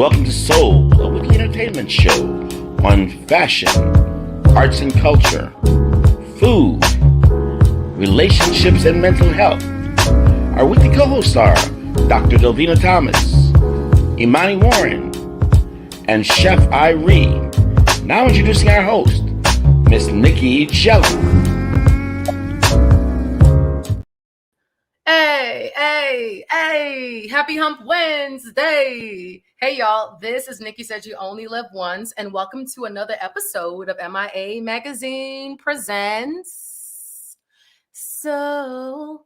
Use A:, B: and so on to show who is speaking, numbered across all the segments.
A: Welcome to Soul, a weekly entertainment show on fashion, arts and culture, food, relationships and mental health. Our weekly co-hosts are Dr. Delvena Thomas, Imani Warren, and Chef Irie. Now introducing our host, Miss Nicky Gelin.
B: Hey, happy Hump Wednesday. Hey y'all, this is Nicky Said You Only Live Once, and welcome to another episode of MIA Magazine Presents. So,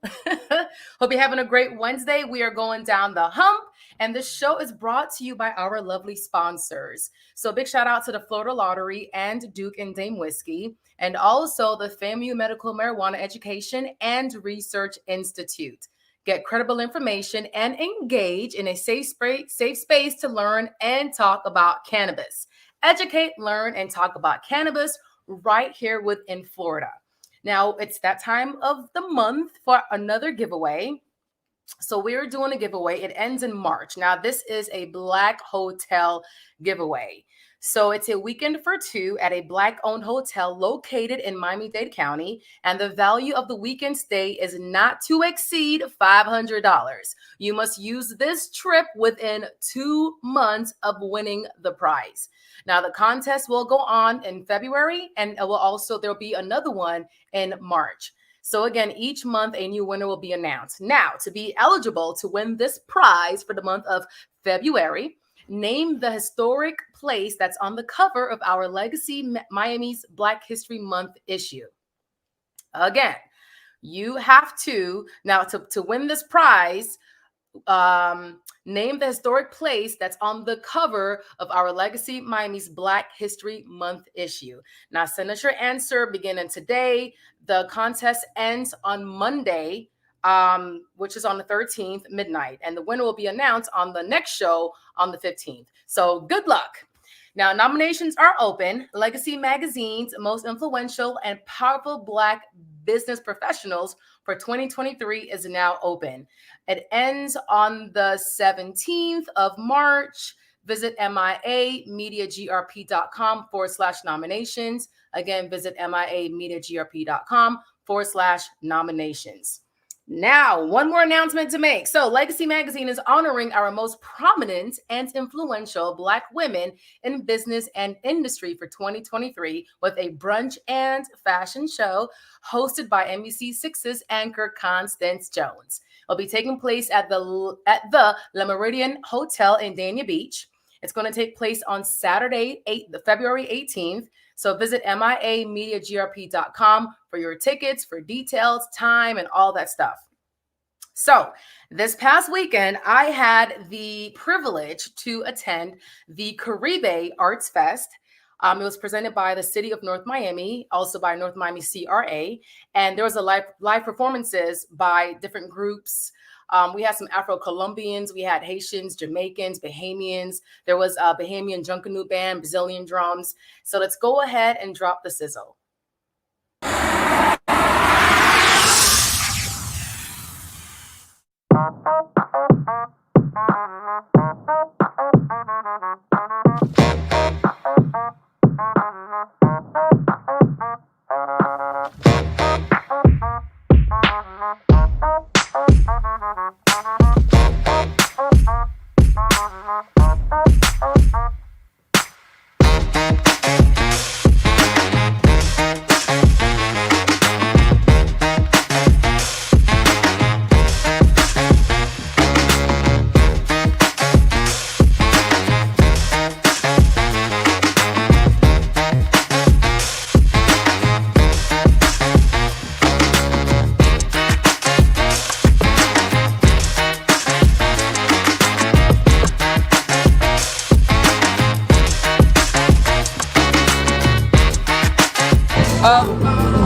B: hope you're having a great Wednesday. We are going down the hump, and this show is brought to you by our lovely sponsors. So big shout out to the Florida Lottery and Duke and Dame Whiskey, and also the FAMU Medical Marijuana Education and Research Institute. Get credible information and engage in a safe space to learn and talk about cannabis. Educate, learn, and talk about cannabis right here within Florida. Now, it's that time of the month for another giveaway. So we're doing a giveaway. It ends in March. Now, this is a Black hotel giveaway. So it's a weekend for two at a Black-owned hotel located in Miami-Dade County, and the value of the weekend stay is not to exceed $500. You must use this trip within 2 months of winning the prize. Now, the contest will go on in February, and there'll be another one in March. So again, each month a new winner will be announced. Now, to be eligible to win this prize for the month of February, name the historic place that's on the cover of our Legacy Miami's Black History Month issue. Again, you have to, now to win this prize, name the historic place that's on the cover of our Legacy Miami's Black History Month issue. Now, send us your answer beginning today. The contest ends on Monday, which is on the 13th, midnight. And the winner will be announced on the next show on the 15th. So good luck. Now, nominations are open. Legacy Magazine's most influential and powerful Black business professionals for 2023 is now open. It ends on the 17th of March. Visit miamediagrp.com/nominations. Again, visit miamediagrp.com/nominations. Now, one more announcement to make. So Legacy Magazine is honoring our most prominent and influential Black women in business and industry for 2023 with a brunch and fashion show hosted by NBC6's anchor Constance Jones. It'll be taking place at the Le Méridien Hotel in Dania Beach. It's going to take place on Saturday, February 18th. So visit miamediagrp.com for your tickets, for details, time, and all that stuff. So this past weekend, I had the privilege to attend the Caribe Arts Fest. It was presented by the City of North Miami, also by North Miami CRA. And there was a live performances by different groups. We had some Afro-Colombians, we had Haitians, Jamaicans, Bahamians. There was a Bahamian Junkanoo band, Brazilian drums. So let's go ahead and drop the sizzle.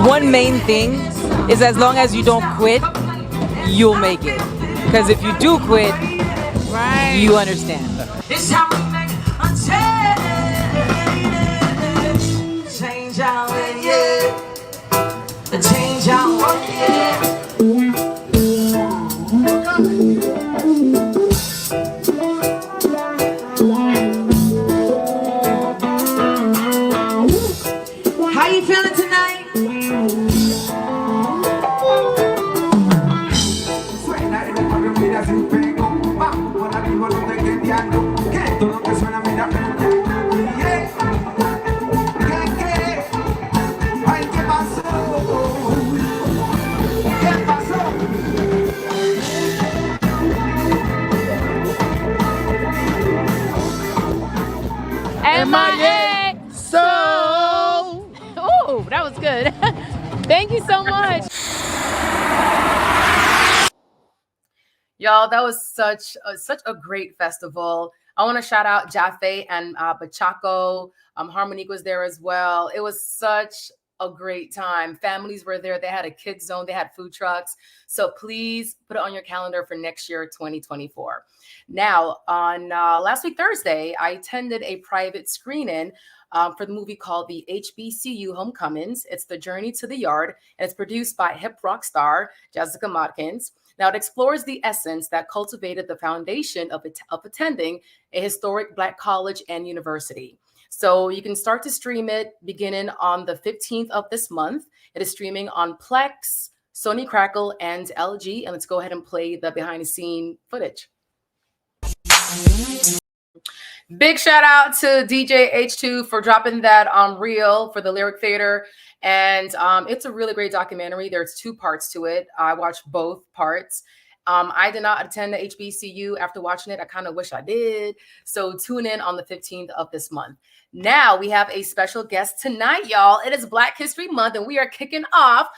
C: One main thing is as long as you don't quit, you'll make it. Because if you do quit, right, you understand. It's how we make a change our way, yeah. Change our way, yeah.
D: ella se pegó. Vamos por la misma no te quedeando. Que todo que suena mira. Yeah. ¿Qué? Ay, ¿qué pasó? ¿Qué pasó?
C: MIA.
A: So,
C: Oh, that was good. Thank you so much.
B: Y'all, that was such a great festival. I want to shout out Jaffe and Bachaco. Harmonic was there as well. It was such a great time. Families were there. They had a kids zone. They had food trucks. So please put it on your calendar for next year, 2024. Now, on last week, Thursday, I attended a private screening for the movie called the HBCU Homecomings. It's The Journey to the Yard, and it's produced by hip rock star Jessica Modkins. Now, it explores the essence that cultivated the foundation of attending a historic Black college and university. So you can start to stream it beginning on the 15th of this month. It is streaming on Plex, Sony Crackle, and LG. And let's go ahead and play the behind-the-scene footage. Big shout out to DJ H2 for dropping that on Reel for the Lyric Theater. And it's a really great documentary. There's 2 parts to it. I watched both parts. I did not attend the HBCU after watching it. I kind of wish I did. So tune in on the 15th of this month. Now we have a special guest tonight, y'all. It is Black History Month, and we are kicking off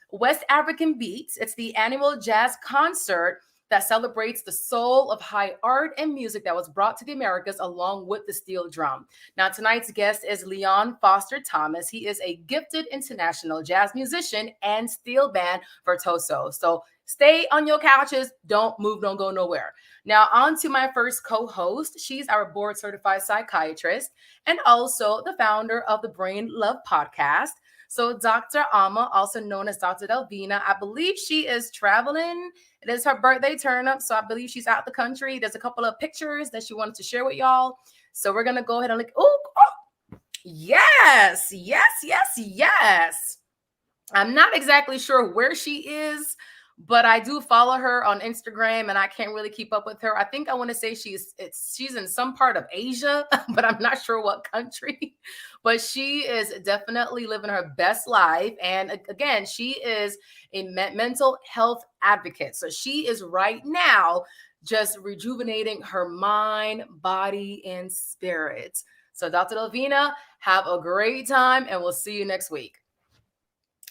B: West African Beats. It's the annual jazz concert that celebrates the soul of high art and music that was brought to the Americas along with the steel drum. Now, tonight's guest is Leon Foster Thomas. He is a gifted international jazz musician and steel band virtuoso. So stay on your couches. Don't move. Don't go nowhere. Now, on to my first co-host. She's our board-certified psychiatrist and also the founder of the Brain Love podcast. So Dr. Alma, also known as Dr. Delvena, I believe she is traveling. It is her birthday turn up, so I believe she's out the country. There's a couple of pictures that she wanted to share with y'all. So we're going to go ahead and look. Oh, yes. I'm not exactly sure where she is, but I do follow her on Instagram and I can't really keep up with her. I think I want to say she's in some part of Asia, but I'm not sure what country. But she is definitely living her best life. And again, she is a mental health advocate. So she is right now just rejuvenating her mind, body, and spirit. So Dr. Delvena, have a great time and we'll see you next week.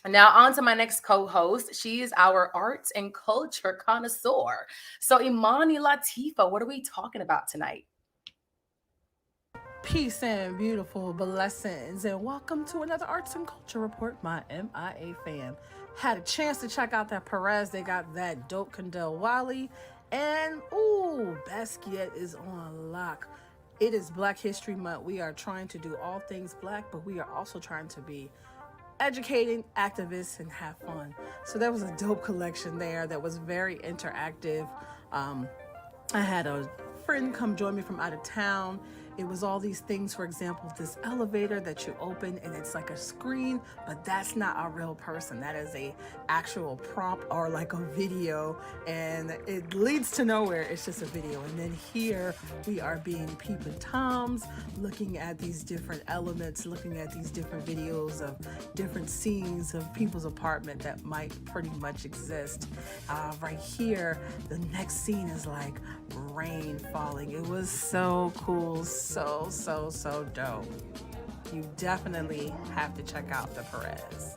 B: Now on to my next co-host. She is our arts and culture connoisseur. So Imani Latifa, what are we talking about tonight?
E: Peace and beautiful blessings, and welcome to another Arts and Culture Report, my MIA fam. Had a chance to check out that Perez. They got that dope Condell Wally, and Basquiat is on lock. It is Black History Month. We are trying to do all things Black, but we are also trying to be educating, activists, and have fun. So there was a dope collection there that was very interactive. I had a friend come join me from out of town. It was all these things, for example, this elevator that you open and it's like a screen, but that's not a real person. That is a actual prompt or like a video, and it leads to nowhere. It's just a video. And then here we are being peeping toms, looking at these different elements, looking at these different videos of different scenes of people's apartment that might pretty much exist. Right here, the next scene is like rain falling. It was so cool. So dope. You definitely have to check out the Perez.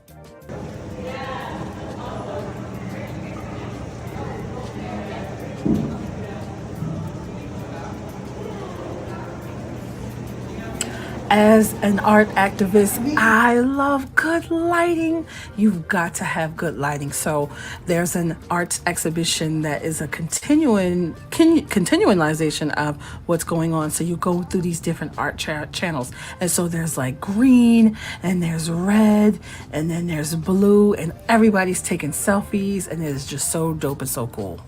E: As an art activist, I love good lighting. You've got to have good lighting. So there's an arts exhibition that is a continualization of what's going on. So you go through these different art channels. And so there's like green, and there's red, and then there's blue, and everybody's taking selfies, and it's just so dope and so cool.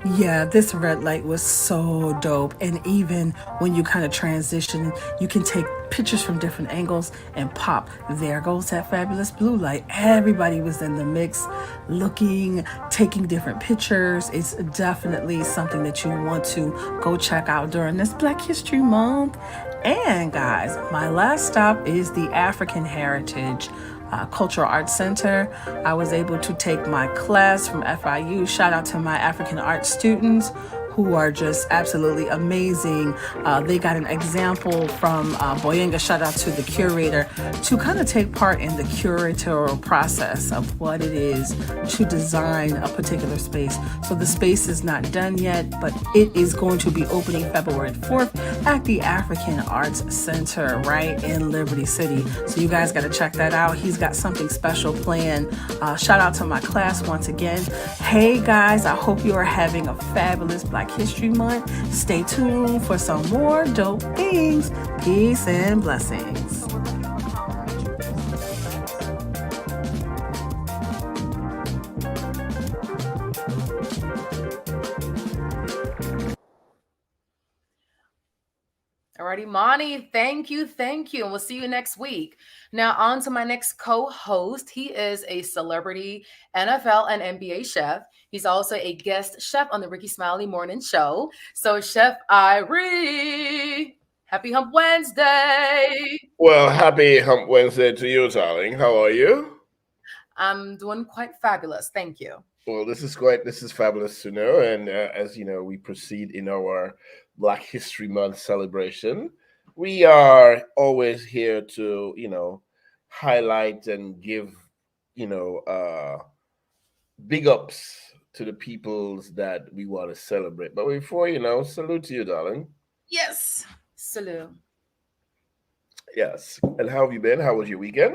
E: Yeah, this red light was so dope. And even when you kind of transition, you can take pictures from different angles and pop. There goes that fabulous blue light. Everybody was in the mix, looking, taking different pictures. It's definitely something that you want to go check out during this Black History Month. And guys, my last stop is the African Heritage Cultural Arts Center. I was able to take my class from FIU. Shout out to my African art students who are just absolutely amazing. They got an example from Boyenga, shout out to the curator, to kind of take part in the curatorial process of what it is to design a particular space. So the space is not done yet, but it is going to be opening February 4th at the African Arts Center right in Liberty City. So you guys got to check that out. He's got something special planned. Shout out to my class once again. Hey guys, I hope you are having a fabulous Black History Month. Stay tuned for some more dope things. Peace and blessings.
B: Alrighty, Imani, thank you, and we'll see you next week. Now, on to my next co-host. He is a celebrity NFL and NBA chef. He's also a guest chef on the Ricky Smiley Morning Show. So, Chef Irie, happy Hump Wednesday.
A: Well, happy Hump Wednesday to you, darling. How are you?
B: I'm doing quite fabulous, thank you.
A: Well, this is fabulous to know. And as you know, we proceed in our Black History Month celebration. We are always here to, highlight and give, big ups to the peoples that we want to celebrate. But before, salute to you, darling.
B: Yes, salute.
A: Yes. And how have you been? How was your weekend?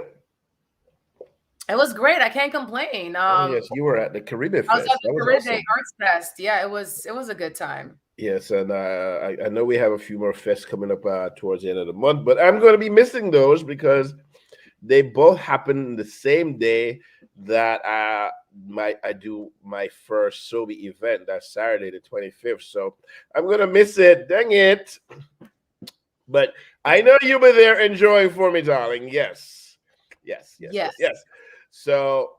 B: It was great. I can't complain.
A: Oh, yes, you were at the Caribbean
B: I was
A: Fest.
B: at the
A: That was
B: Trinidadian
A: awesome.
B: Arts Fest. Yeah, it was a good time.
A: Yes, and I know we have a few more fests coming up towards the end of the month, but I'm going to be missing those because they both happen the same day that I do my first Sobe event. That's Saturday the 25th. So I'm going to miss it. Dang it. But I know you'll be there enjoying for me, darling. Yes. Yes. So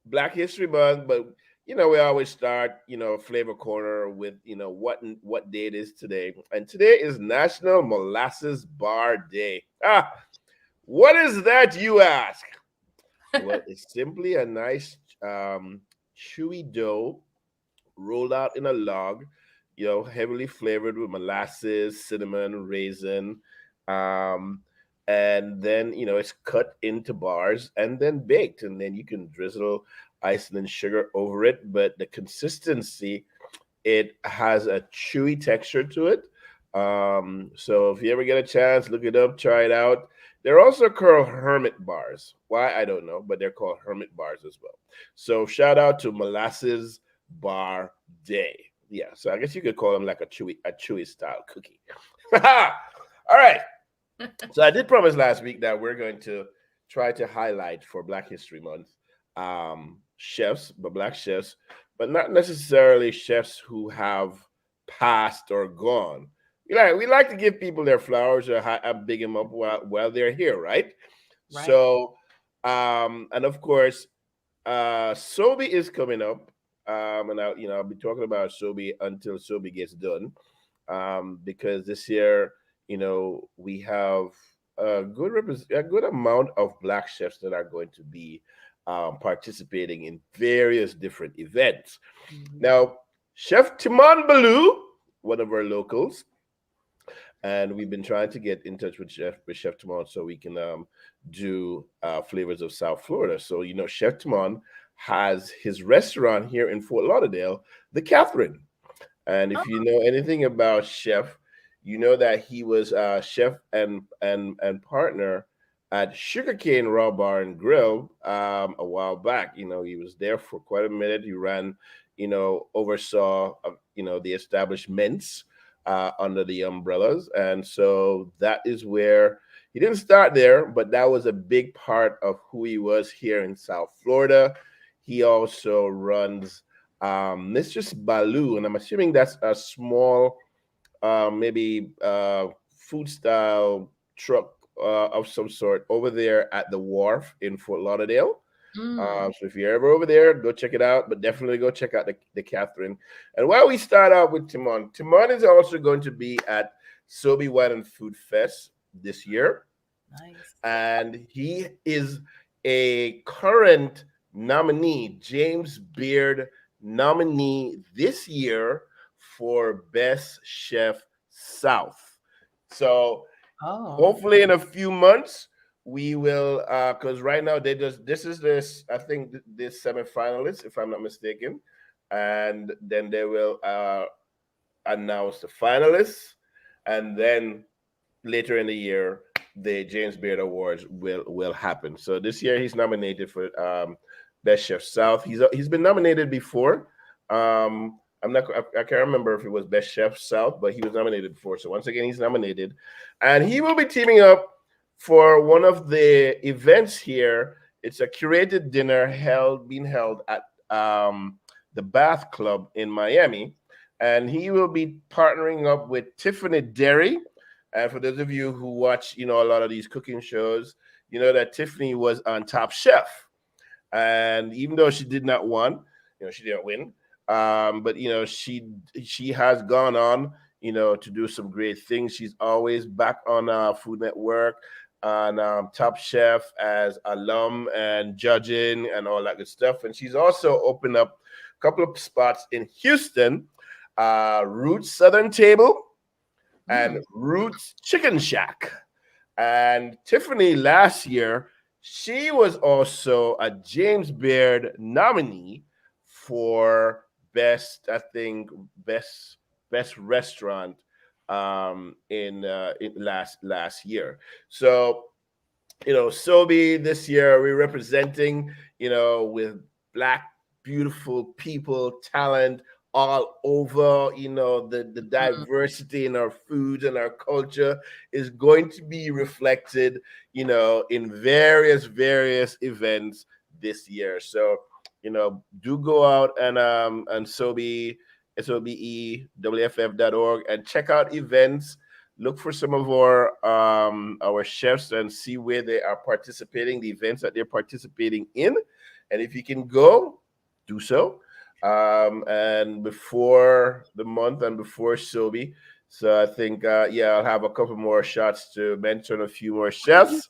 A: Black History Month, but we always start, Flavor Corner with, what day it is today. And today is National Molasses Bar Day. What is that, you ask? Well, it's simply a nice chewy dough rolled out in a log, heavily flavored with molasses, cinnamon, raisin, and then it's cut into bars and then baked, and then you can drizzle ice and sugar over it. But the consistency, it has a chewy texture to it. So if you ever get a chance, look it up, try it out. They're also called hermit bars. Why, I don't know, but they're called hermit bars as well. So shout out to Molasses Bar Day. Yeah, so I guess you could call them like a chewy style cookie. All right. So I did promise last week that we're going to try to highlight for Black History Month chefs, but Black chefs, but not necessarily chefs who have passed or gone. We like to give people their flowers or big them up while they're here, right? So, and of course, Sobe is coming up, and I'll be talking about Sobe until Sobe gets done, because this year, we have a good amount of Black chefs that are going to be participating in various different events. Mm-hmm. Now, Chef Timon Baloo, one of our locals, and we've been trying to get in touch with Chef Timon so we can do flavors of South Florida. So, Chef Timon has his restaurant here in Fort Lauderdale, the Catherine. And if you know anything about Chef, you know that he was chef and partner at Sugarcane Raw Bar and Grill a while back. He was there for quite a minute. He ran, oversaw, the establishments under the umbrellas. And so that is where he didn't start there, but that was a big part of who he was here in South Florida. He also runs Mistress Baloo, and I'm assuming that's a small, maybe food style truck of some sort over there at the wharf in Fort Lauderdale.
B: Mm.
A: So if you're ever over there, go check it out. But definitely go check out the Catherine. And while we start out with Timon, Timon is also going to be at Sobe Wine and Food Fest this year.
B: Nice.
A: And he is a current nominee, James Beard nominee this year for Best Chef South. So
B: Oh.
A: hopefully in a few months we will, because right now they just this I think this semi-finalists, if I'm not mistaken, and then they will announce the finalists, and then later in the year the James Beard Awards will happen. So this year he's nominated for Best Chef South. He's been nominated before. I can't remember if it was Best Chef South, but he was nominated before. So once again, he's nominated, and he will be teaming up for one of the events here. It's a curated dinner being held at the Bath Club in Miami, and he will be partnering up with Tiffany Derry. And for those of you who watch, a lot of these cooking shows, you know that Tiffany was on Top Chef, and even though she did not win, she didn't win. But she has gone on, to do some great things. She's always back on Food Network, on Top Chef as alum and judging and all that good stuff. And she's also opened up a couple of spots in Houston, Roots Southern Table and Roots Chicken Shack. And Tiffany last year, she was also a James Beard nominee for best restaurant in last year. So Sobe this year we're representing, with Black beautiful people, talent all over. The diversity in our foods and our culture is going to be reflected, in various events this year. So do go out and Sobe, SOBEWFF.org, and check out events. Look for some of our chefs and see where they are participating, the events that they're participating in. And if you can go, do so. And before the month and before Sobe. So I think, I'll have a couple more shots to mention a few more chefs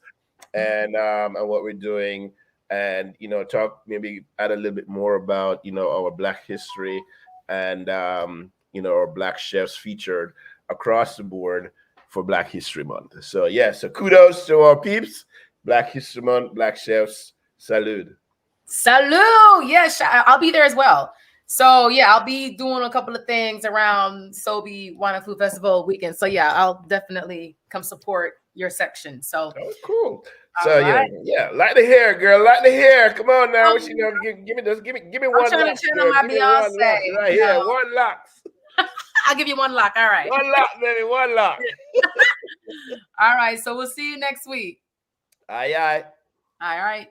A: and what we're doing, and talk, maybe add a little bit more about our Black history and our Black chefs featured across the board for Black History Month. So so kudos to our peeps. Black History Month, Black chefs, salute.
B: Yes, I'll be there as well. So I'll be doing a couple of things around Sobe Wine and Food Festival weekend. So I'll definitely come support your section. So
A: cool. So right. Light the hair, girl. Light the hair. Come on now. Give me one. I'm
B: trying to channel my Beyonce.
A: Right here, one lock.
B: I'll give you one lock. All right.
A: One lock, baby. One lock.
B: All right. So we'll see you next week.
A: Aye.
B: All right.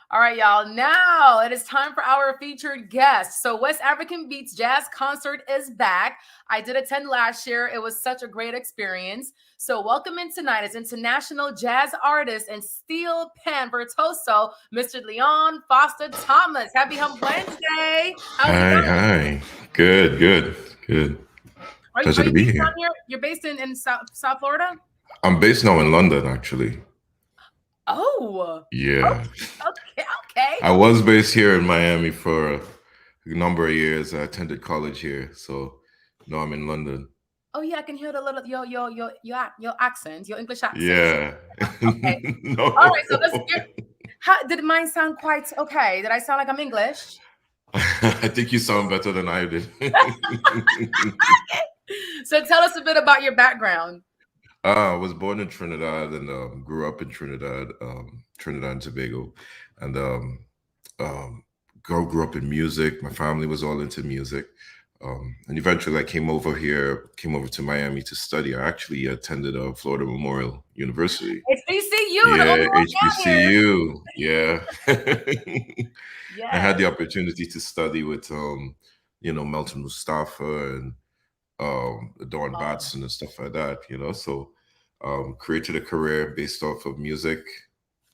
B: All right, y'all. Now it is time for our featured guest. So West African Beats Jazz Concert is back. I did attend last year. It was such a great experience. So welcome in tonight is international jazz artist and steelpan virtuoso, Mr. Leon Foster Thomas. Happy Hump Wednesday.
F: Hi. Good. Pleasure to be here.
B: You're based in South Florida?
F: I'm based now in London, actually.
B: Oh.
F: Yeah.
B: Okay.
F: I was based here in Miami for a number of years. I attended college here, so now I'm in London.
B: Oh yeah, I can hear the little your accent, your English accent.
F: Yeah.
B: Okay.
F: No.
B: All right. So how did mine sound? Quite okay. Did I sound like I'm English?
F: I think you sound better than I did.
B: So tell us a bit about your background.
F: I was born in Trinidad and grew up in Trinidad, Trinidad and Tobago, and grew up in music. My family was all into music. And eventually I came over to Miami to study. I actually attended Florida Memorial University.
B: HBCU, the
F: Yeah,
B: only one down here.
F: HBCU. Yeah. I had
B: Yes.
F: the opportunity to study with Melton Mustafa and Dawn
B: Oh,
F: Batson and stuff like that, So created a career based off of music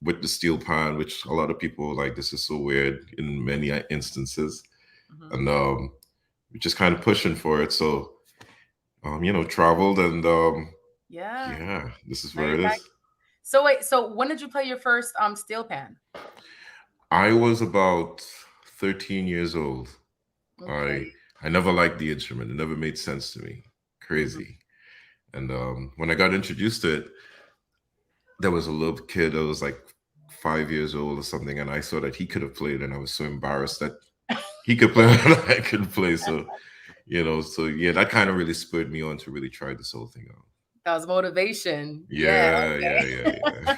F: with the steel pan, which a lot of people like this is so weird in many instances.
B: mhm.
F: And we're just kind of pushing for it. So traveled and
B: Yeah.
F: yeah, this is where
B: Very
F: it
B: nice.
F: is.
B: So wait, so when did you play your first steel pan?
F: I was about 13 years old.
B: Okay.
F: I never liked the instrument. It never made sense to me.
B: Mhm.
F: Crazy. And when I got introduced to it, there was a little kid that was like 5 years old or something, and I saw that he could have played, and I was so embarrassed that he could play and I couldn't play. So, so yeah, that kind of really spurred me on to really try this whole thing out.
B: That was motivation. Yeah.
F: Yeah,
B: Okay.
F: yeah.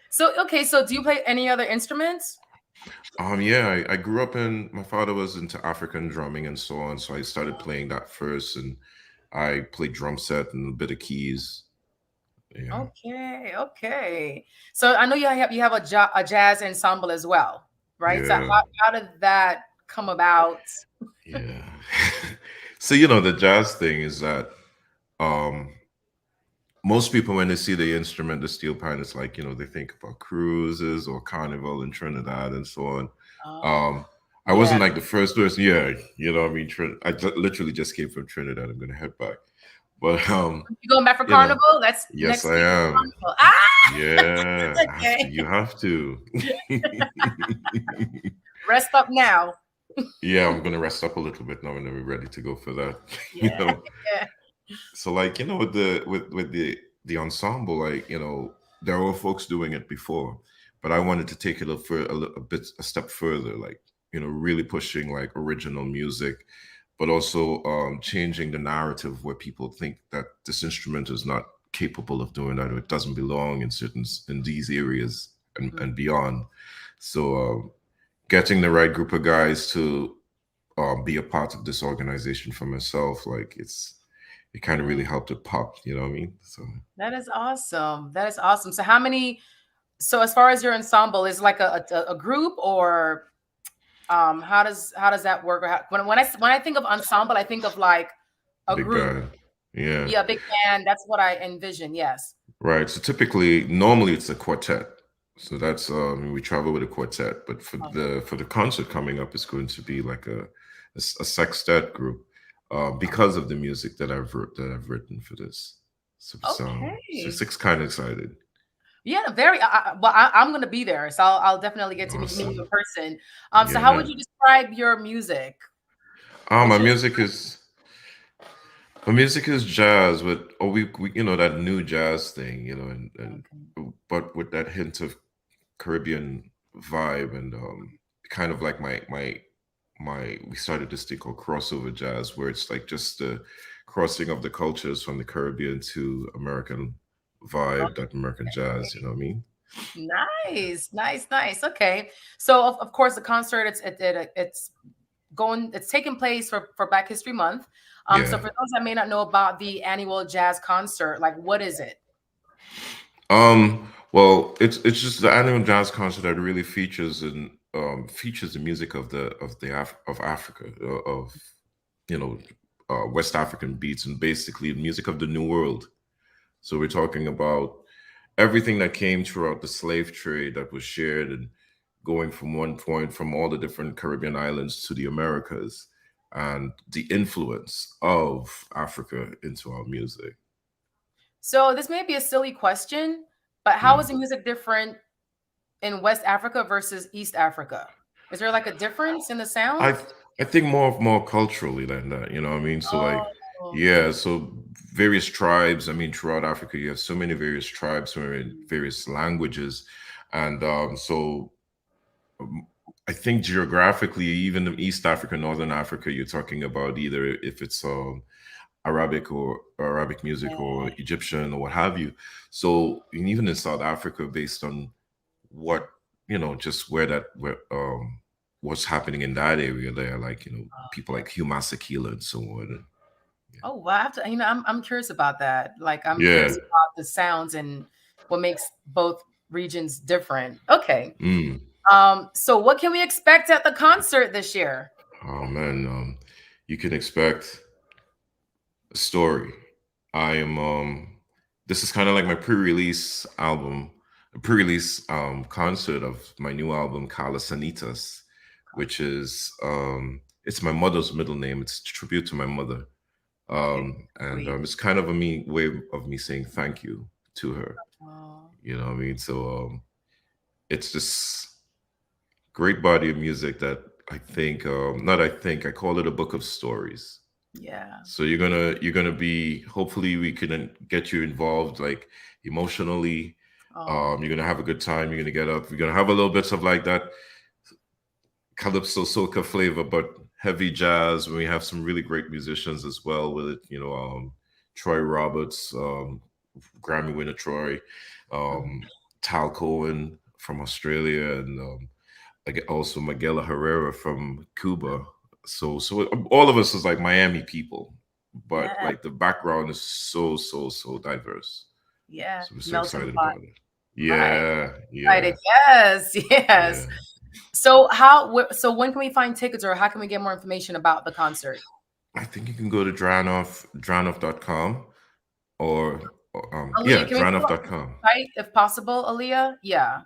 B: So do you play any other instruments?
F: Yeah, I grew up my father was into African drumming and so on, so I started playing that first, and I played drum set and a bit of keys. Yeah.
B: Okay. So I know you have a jazz ensemble as well, right? So
F: Yeah.
B: how did that come about?
F: Yeah. So the jazz thing is that um most people, when they see the instrument, the steel pan, it's like, they think about cruises or carnival in Trinidad and so on.
B: Oh,
F: I
B: yeah.
F: wasn't like the first person. Yeah, I mean, I literally just came from Trinidad. I'm gonna head back, but
B: You going back for carnival? That's
F: yes,
B: next
F: I
B: week.
F: am.
B: Carnival. Ah!
F: Yeah,
B: Okay.
F: you have to.
B: Rest up now.
F: Yeah, I'm gonna rest up a little bit now, and then we're ready to go for that.
B: Yeah. Yeah.
F: So like with the ensemble, like there were folks doing it before, but I wanted to take it a step further, like really pushing like original music, but also changing the narrative where people think that this instrument is not capable of doing that, or it doesn't belong in these areas and beyond. So getting the right group of guys to be a part of this organization for myself, like it kind of really helped it pop, you know what I mean? So
B: That is awesome. That is awesome. So as far as your ensemble, is like a group, or how does that work? Or when I think of ensemble, I think of like a
F: big
B: group.
F: band. Yeah.
B: Yeah, big band. That's what I envision. Yes.
F: Right. So normally it's a quartet. So that's we travel with a quartet, but for the concert coming up, it's going to be like a sextet group because of the music that I've written for this. So six kind of excited.
B: Yeah, very. I'm going to be there, so I'll definitely get to meet you in person. So how would you describe your music?
F: My music is jazz, but we that new jazz thing, and but with that hint of Caribbean vibe, and kind of like we started this thing called crossover jazz, where it's like just the crossing of the cultures from the Caribbean to American vibe, that American jazz, you know what I mean?
B: Nice. Okay, so of course the concert it's taking place for Black History Month. So for those that may not know about the annual jazz concert, like what is it?
F: Well, it's just the annual jazz concert that really features the music of Africa, of West African beats, and basically the music of the New World. So we're talking about everything that came throughout the slave trade that was shared and going from one point from all the different Caribbean islands to the Americas, and the influence of Africa into our music.
B: So this may be a silly question, but how is the music different in West Africa versus East Africa? Is there like a difference in the sound?
F: I think more culturally than that, you know what I mean? So so various tribes, I mean, throughout Africa, you have so many various tribes, various languages. And I think geographically, even in East Africa, Northern Africa, you're talking about either if it's Arabic or Arabic music or Egyptian or what have you. So even in South Africa, based on what just where what's happening in that area there, like people like Hugh Masekela and so on.
B: Oh, well, I have to, I'm curious about that. Like, I'm
F: Yeah.
B: curious about the sounds and what makes both regions different. Okay.
F: Mm.
B: So what can we expect at the concert this year?
F: Oh man, you can expect a story. I am this is kind of like my pre-release album, a pre-release concert of my new album Kala Sanitas, which is it's my mother's middle name. It's a tribute to my mother. And it's kind of a way of me saying thank you to her.
B: Oh.
F: You know what I mean? So it's this great body of music that I think I call it a book of stories.
B: Yeah.
F: So you're gonna be, hopefully we can get you involved like emotionally. You're gonna have a good time, you're gonna get up, you're gonna have a little bit of like that calypso soca flavor, but heavy jazz. We have some really great musicians as well with it, Troy Roberts, Grammy winner Troy, Tal Cohen from Australia, and also Miguel Herrera from Cuba. So all of us is like Miami people, but like the background is so diverse.
B: Yeah.
F: So we're so excited about it. Yeah,
B: Right.
F: yeah.
B: Excited. Yes.
F: Yeah.
B: So when can we find tickets, or how can we get more information about the concert?
F: I think you can go to dranoff.com or
B: Aaliyah, can we
F: dranoff.com.
B: Right, if possible, Aaliyah. Yeah.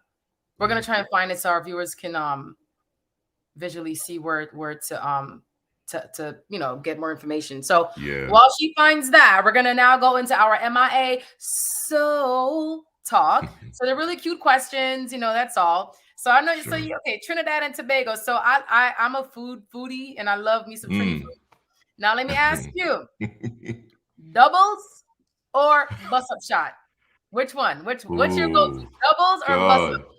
B: We're gonna try and find it so our viewers can visually see where to get more information. So while she finds that, we're gonna now go into our MIA soul talk. So they're really cute questions, that's all. So I know okay, Trinidad and Tobago. So I'm a foodie and I love me some Trini food. Now let me ask you, doubles or bus up shot? Which one? What's your go-to? Doubles or bus up?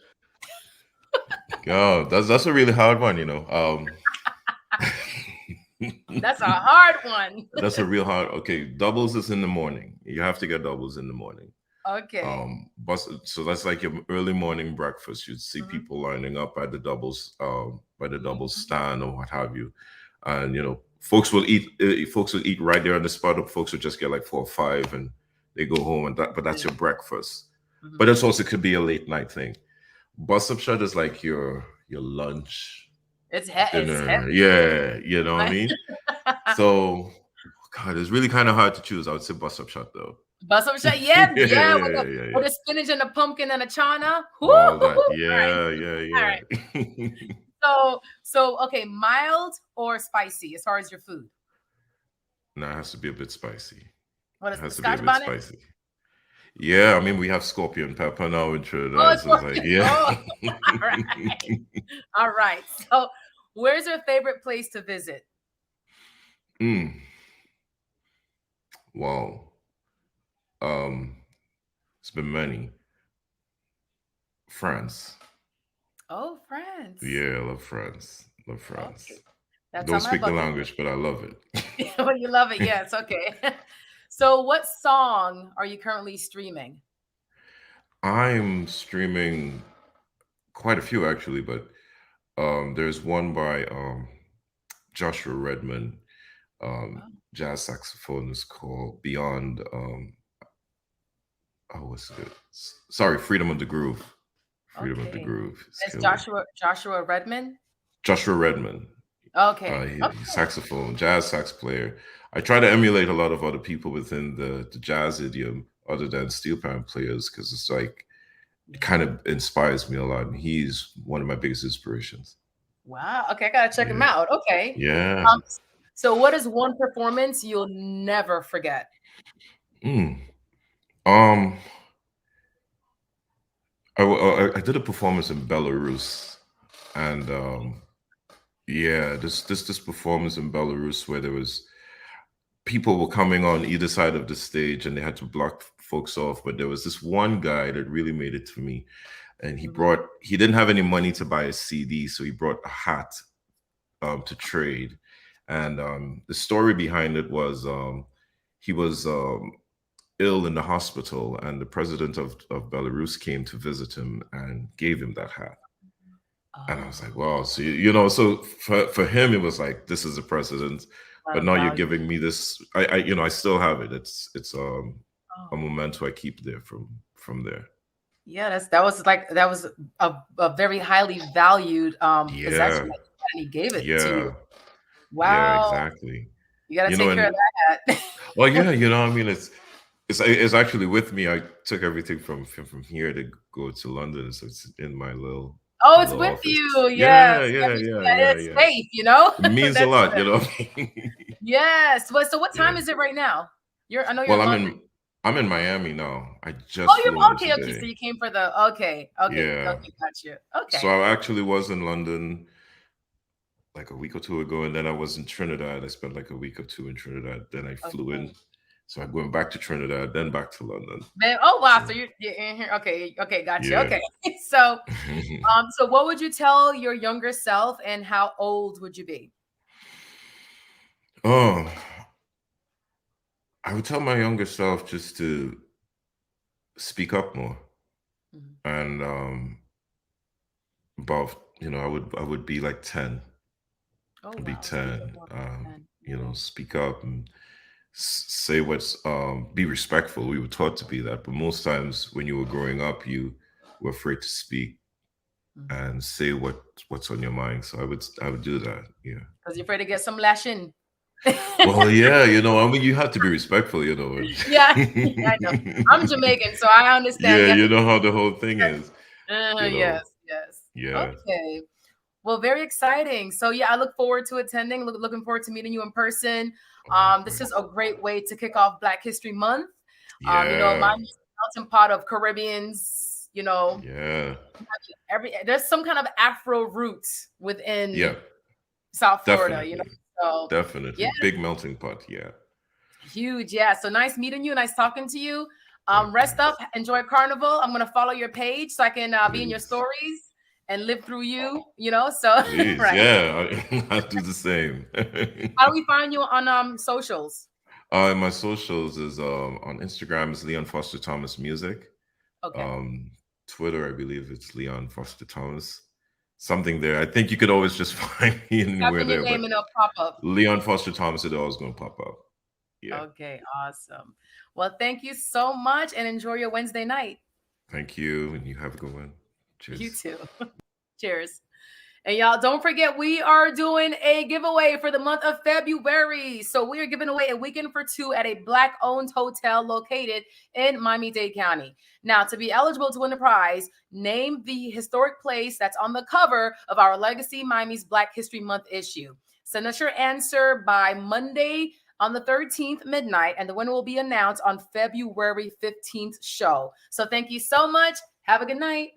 F: God, that's a really hard one,
B: That's a hard one.
F: That's a real hard. Okay, doubles is in the morning. You have to get doubles in the morning.
B: Okay.
F: So that's like your early morning breakfast. You'd see people lining up at the doubles, stand or what have you, and folks will eat. Folks will eat right there on the spot. Or folks will just get like 4 or 5, and they go home. But that's your breakfast. But it's also could be a late night thing. Bus up shot is like your lunch.
B: It's
F: dinner. Yeah, you know what I mean. So, God, it's really kind of hard to choose. I would say bus up shot though.
B: Bus up shot, yeah, with the spinach and the pumpkin and the chana.
F: All that. Yeah.
B: All right. So okay, mild or spicy as far as your food?
F: No, it has to be a bit spicy.
B: What is
F: it has
B: the
F: to be a bit spicy. Yeah, I mean we have scorpion pepper now in Trinidad. So it's like,
B: All right. So where's your favorite place to visit?
F: Wow. It's been many. France.
B: Oh, France.
F: Yeah, I love France. Love France.
B: Okay.
F: Don't speak the language, but I love it.
B: Well, you love it, yes. Okay. So what song are you currently streaming?
F: I'm streaming quite a few actually, but there's one by Joshua Redman, jazz saxophone, is called Beyond what's it? Sorry, Freedom of the Groove. Freedom of the Groove.
B: It's Joshua Redman?
F: Joshua Redman.
B: Okay.
F: Saxophone, jazz sax player. I try to emulate a lot of other people within the jazz idiom other than steelpan players, because it's like it kind of inspires me a lot. And he's one of my biggest inspirations.
B: Wow. Okay, I gotta check him out. Okay.
F: Yeah.
B: So what is one performance you'll never forget?
F: I did a performance in Belarus, and this performance in Belarus where there was people were coming on either side of the stage and they had to block folks off, but there was this one guy that really made it to me, and he didn't have any money to buy a CD, so he brought a hat to trade. And the story behind it was he was ill in the hospital, and the president of Belarus came to visit him and gave him that hat. And I was like, wow. So, you know, so for him, it was like, this is a precedent. But now you're giving me this. You know, I still have it. It's a memento I keep there from there.
B: Yeah, that was a very highly valued possession.
F: Yeah.
B: And he gave it to
F: Yeah.
B: you.
F: Yeah,
B: Wow.
F: exactly.
B: You gotta
F: You know,
B: take care of that.
F: well, yeah, you know, I mean, it's actually with me. I took everything from here to go to London, so it's in my little
B: Oh, it's with
F: office.
B: you.
F: Yeah,
B: Yes.
F: yeah, yeah, yeah,
B: It's
F: yeah.
B: safe, you know?
F: It means a
B: That's
F: lot,
B: good.
F: you know.
B: Yes. Well, so what time
F: Yeah.
B: is it right now? I know you're
F: Well,
B: in London.
F: I'm in Miami now. I just
B: Oh,
F: flew in
B: okay. So
F: today.
B: you came for the okay.
F: Yeah.
B: Got you.
F: So
B: Okay.
F: I actually was in London like a week or two ago, and then I was in Trinidad. I spent like a week or two in Trinidad. Then I flew in. So I'm going back to Trinidad, then back to London.
B: Oh wow, so
F: So,
B: you're in here. Okay, got you.
F: yeah.
B: Okay. So so what would you tell your younger self and how old would you be?
F: Oh, I would tell my younger self just to speak up more. And about, you know, I would be like 10.
B: Oh
F: I'd be
B: wow. So you
F: 10.
B: were 10.
F: You know, speak up and say what's be respectful. We were taught to be that, but most times when you were growing up, you were afraid to speak and say what's on your mind. So I would do that. Yeah.
B: Because you're afraid to get some lashing.
F: Well, yeah, you know, I mean, you have to be respectful, you know.
B: Yeah, I know. I'm Jamaican, so I understand.
F: Yeah, you know how the whole thing is. You know.
B: Yes, yes.
F: Yeah.
B: Okay. Well, very exciting. So yeah, I look forward to attending. Looking forward to meeting you in person. This is a great way to kick off Black History Month. You know,
F: Yeah.
B: my melting pot of Caribbeans. You know,
F: Yeah.
B: there's some kind of Afro roots within
F: Yeah.
B: South Florida.
F: Definitely.
B: You know, so
F: Definitely.
B: yeah,
F: Big melting pot. Yeah.
B: huge. Yeah. So nice meeting you. Nice talking to you. Rest up. Enjoy Carnival. I'm gonna follow your page so I can be in your stories and live through you, you know. So
F: Please,
B: right.
F: yeah, I do the same.
B: How do we find you on socials?
F: My socials is on Instagram is Leon Foster Thomas Music.
B: Okay.
F: Twitter, I believe it's Leon Foster Thomas. Something there. I think you could always just find me anywhere
B: Type in your
F: there,
B: name
F: but
B: and it'll pop up.
F: Leon Foster Thomas is always going to pop up. Yeah.
B: Okay, awesome. Well, thank you so much and enjoy your Wednesday night.
F: Thank you, and you have a good one. Cheers.
B: You too. Cheers. And y'all, don't forget, we are doing a giveaway for the month of February. So we are giving away a weekend for two at a Black-owned hotel located in Miami-Dade County. Now, to be eligible to win the prize, name the historic place that's on the cover of our Legacy Miami's Black History Month issue. Send us your answer by Monday on the 13th midnight, and the winner will be announced on February 15th show. So thank you so much. Have a good night.